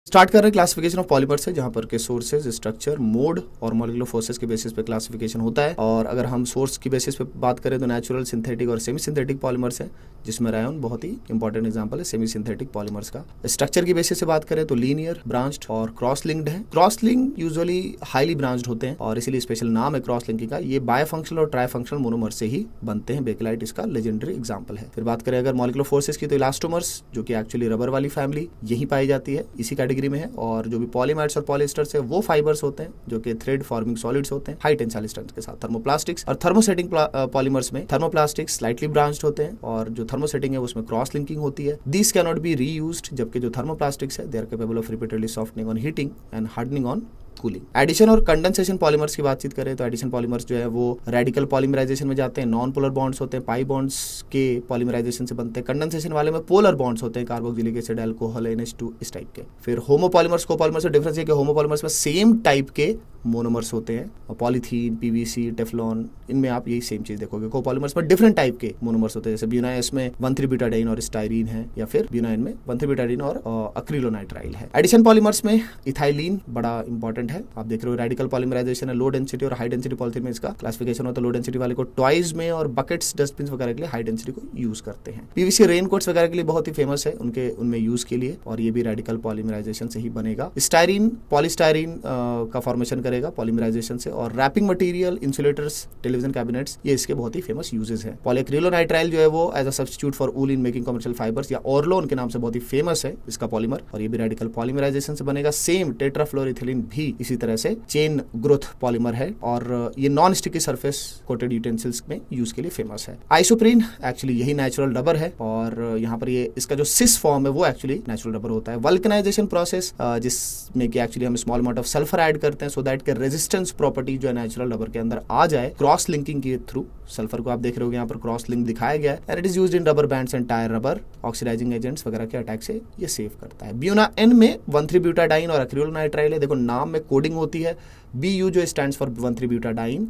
Start कर रहे हैं क्लासिफिकेशन ऑफ पॉलीमर से, जहां पर के सोर्सेज, स्ट्रक्चर, मोड और मॉलिक्यूलर फोर्सेस के बेसिस पे क्लासिफिकेशन होता है। और अगर हम सोर्स की बेसिस पे बात करें तो नेचुरल, सिंथेटिक और सेमी सिंथेटिक पॉलीमर्स हैं, जिसमें रायन बहुत ही इंपॉर्टेंट एग्जांपल है सेमी सिंथेटिक पॉलीमर्स का। स्ट्रक्चर की बेसिस से बात करें तो लीनियर, ब्रांच्ड और क्रॉस लिंक्ड है। Cross link usually highly branched होते हैं और इसीलिए स्पेशल नाम है क्रॉस लिंकिंग का। ये बायफंक्शनल और ट्राईफंक्शनल मोनोमर से ही बनते हैं। बेकेलाइट इसका लेजेंडरी एग्जांपल है। फिर बात करें अगर मॉलिक्यूलर फोर्सेस की तो इलास्टोमर्स, जो कि एक्चुअली रबर वाली फैमिली यही पाई जाती है, इसी कैटेगरी में है। और जो भी पॉलीमर्स और पॉलिएस्टर्स है वो फाइबर्स होते हैं जो कि थ्रेड फॉर्मिंग सॉलिड्स होते हैं हाई टेंसाइल स्ट्रेंथ के साथ। थर्मोप्लास्टिक्स और थर्मोसेटिंग पॉलीमर्स में थर्मोप्लास्टिक्स स्लाइटली ब्रांच्ड होते हैं और जो थर्मोसेटिंग है उसमें क्रॉस लिंकिंग होती है। This can not be reused, जबकि जो थर्मोप्लास्टिक्स है they are capable of repeatedly softening on heating and hardening on cooling. Addition और कंडेंसेशन पॉलीमर्स की बातचीत करें तो एडिशन पॉलीमर्स जो है वो रेडिकल पॉलीमराइजेशन में जाते हैं, नॉन पोलर बॉन्ड्स होते हैं, पाई बॉन्ड्स के पॉलीमराइजेशन से बनते हैं। कंडेंसेशन वाले में पोलर बॉन्ड्स होते हैं, कार्बोक्सिलिक एसिड, अल्कोहल, NH2 इस टाइप के। फिर होमोपॉलीमर्स, कोपॉलीमर्स से डिफरेंस है कि होमोपॉलीमर्स में सेम टाइप के मोनोमर्स होते हैं। पॉलीथीन, PVC, टेफ्लॉन, इनमें आप यही सेम चीज देखोगे। कोपॉलीमर्स में डिफरेंट टाइप के मोनोमर्स होते हैं, जैसे ब्यूनाइस में 1,3-ब्यूटाडाइन और स्टाइरीन है, या फिर ब्यूनाइन में 1,3-ब्यूटाडाइन और अक्रिलोनाइट्राइल है। एडिशन पॉलीमर्स में इथाइलिन बड़ा इंपॉर्टेंट है। आप देख रहे हो रेडिकल पॉलीमराइजेशन है, लो डेंसिटी और हाई डेंसिटी पॉलीथीन में इसका क्लासिफिकेशन होता है। लो डेंसिटी वाले को टॉयज में और बकेट्स, डस्टबिन वगैरह के लिए हाई डेंसिटी को यूज करते हैं। PVC रेनकोट्स वगैरह के लिए बहुत ही फेमस है उनमें यूज के लिए, और ये भी रेडिकल पॉलीमराइजेशन से ही बनेगा। स्टाइरीन पॉलीस्टाइरीन का फॉर्मेशन करेगा पॉलीमराइजेशन से। और wrapping material, insulators, television cabinets, ये इसके बहुत ही फेमस यूजेस हैं। पॉलीएक्रिलोनाइट्राइल जो है वो as a substitute for wool in making commercial fibres, या ऑर्लोन के नाम से बहुत ही फेमस है इसका पॉलीमर, और ये भी रेडिकल पॉलीमराइजेशन से बनेगा। सेम टेट्राफ्लोरोइथिलीन भी इसी तरह से चेन ग्रोथ पॉलीमर है, और ये non sticky surface coated utensils में यूज के लिए फेमस है। आइसोप्रीन एक्चुअली यही नेचुरल रबर है, और यहाँ पर ये इसका जो सिस फॉर्म है वो एक्चुअली नेचुरल रबर होता है। वल्कनाइजेशन प्रोसेस, जिसमें कि एक्चुअली हम small amount of sulphur add करते हैं सो दैट के रेजिस्टेंस प्रॉपर्टी जो है नेचुरल रबर के अंदर आ जाए, क्रॉस लिंकिंग के थ्रू। सल्फर को आप देख रहे हो यहाँ पर क्रॉस लिंक दिखाया गया है, and it is used in rubber bands and tyre rubber. Oxidising agents वगैरह के अटैक से ये सेव करता है। ब्यूना N में 1,3-ब्यूटाडाइन और अक्रिलोनाइट्राइल है। देखो नाम में कोडिंग होती है, BU जो स्टैंड्स फॉर 1,3-ब्यूटाडाइन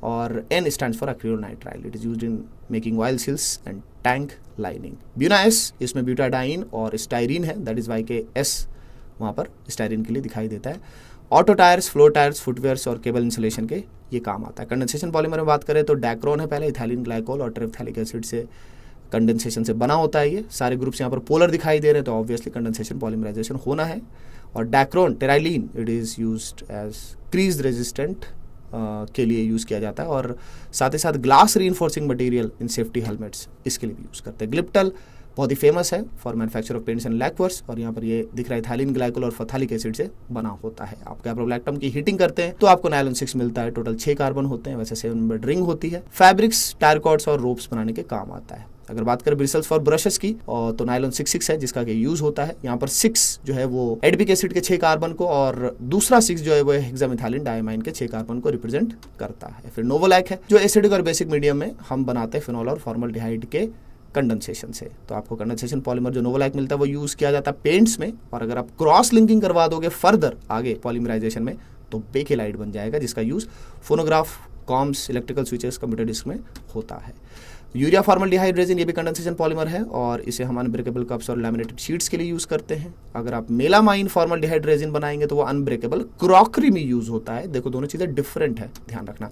और N stands for acrylonitrile. It is used in making oil seals and tank lining. Buna S, इसमें ब्यूटाडाइन और स्टाइरीन है, दैट इज वाई के S वहाँ पर स्टाइरीन के लिए दिखाई देता है। Auto tyres, floor tyres, footwears और केबल इंसुलेशन के ये काम आता है। कंडेंसेशन पॉलीमर में बात करें तो डैक्रोन है पहले, इथाइलिन ग्लाइकोल और टेरेफ्थैलिक एसिड से कंडेंसेशन से बना होता है। ये सारे ग्रुप्स यहाँ पर पोलर दिखाई दे रहे हैं, तो ऑब्वियसली कंडेंसेशन पॉलीमराइजेशन होना है। और Dacron, Terylene, it is used as crease resistant के लिए यूज किया जाता है, और साथ ही साथ glass reinforcing material in safety helmets इसके लिए भी यूज करते हैं। ग्लिप्टल बहुत ही फेमस है for manufacture of paints and lacquers, और यहाँ पर ये दिख रहा है इथाइलिन ग्लाइकोल और फथालिक एसिड से बना होता है। आप कैप्रोलैक्टम की हीटिंग करते हैं तो आपको नायलॉन 6 मिलता है। टोटल 6 कार्बन होते हैं, वैसे 7 नंबर रिंग होती है। फैब्रिक्स, टायर कॉर्ड्स और रोप्स बनाने के काम आता है। अगर बात करें ब्रिसल्स फॉर ब्रशेस की तो नायलॉन 6 है जिसका कि यूज होता है। यहाँ पर 6 जो है वो एडबिक एसिड के 6 कार्बन को, और दूसरा 6 जो है वो हेक्सामिथाइलिन डायमाइन के 6 कार्बन को रिप्रेजेंट करता है। फिर नोवोलैक है जो एसिडिक और बेसिक मीडियम में हम बनाते हैं फिनॉल और फॉर्मल्डिहाइड के कंडेंसेशन से। तो आपको कंडेंसेशन पॉलीमर जो नोवोलैक मिलता है वो यूज किया जाता है पेंट्स में, और अगर आप क्रॉस लिंकिंग करवा दोगे फर्दर आगे पॉलीमराइजेशन में तो बेकेलाइट बन जाएगा, जिसका use phonograph, combs, electrical switches, computer disc में होता है। यूरिया फॉर्मल्डिहाइड रेजिन, ये भी कंडेंसेशन पॉलीमर है, और इसे हम अनब्रेकेबल कप्स और लैमिनेटेड शीट्स के लिए यूज करते हैं। अगर आप मेलामाइन फॉर्मल्डिहाइड रेजिन बनाएंगे तो वो अनब्रेकेबल क्रॉकरी में यूज होता है। देखो दोनों चीजें डिफरेंट है, ध्यान रखना।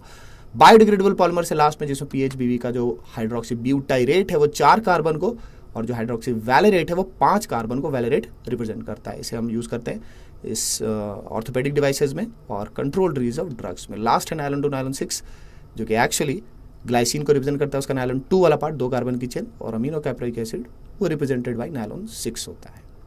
बायोडिग्रेडेबल पॉलीमर से लास्ट में, जिसमें PHBV का जो हाइड्रोक्सी ब्यूटाइरेट है वो 4 कार्बन को, और जो हाइड्रोक्सी वैलेरेट है वो 5 कार्बन को वैलेरेट रिप्रेजेंट करता है। इसे हम यूज करते हैं इस ऑर्थोपेडिक डिवाइसेज में और कंट्रोल रिलीज ऑफ ड्रग्स में। लास्ट है नायलॉन 2 नायलॉन 6, जो कि एक्चुअली ग्लाइसिन को रिप्रेजेंट करता है, उसका नायलॉन 2 वाला पार्ट 2 कार्बन की चेन, और अमीनो कैप्रोइक एसिड वो रिप्रेजेंटेड बाय नायलॉन 6 होता है।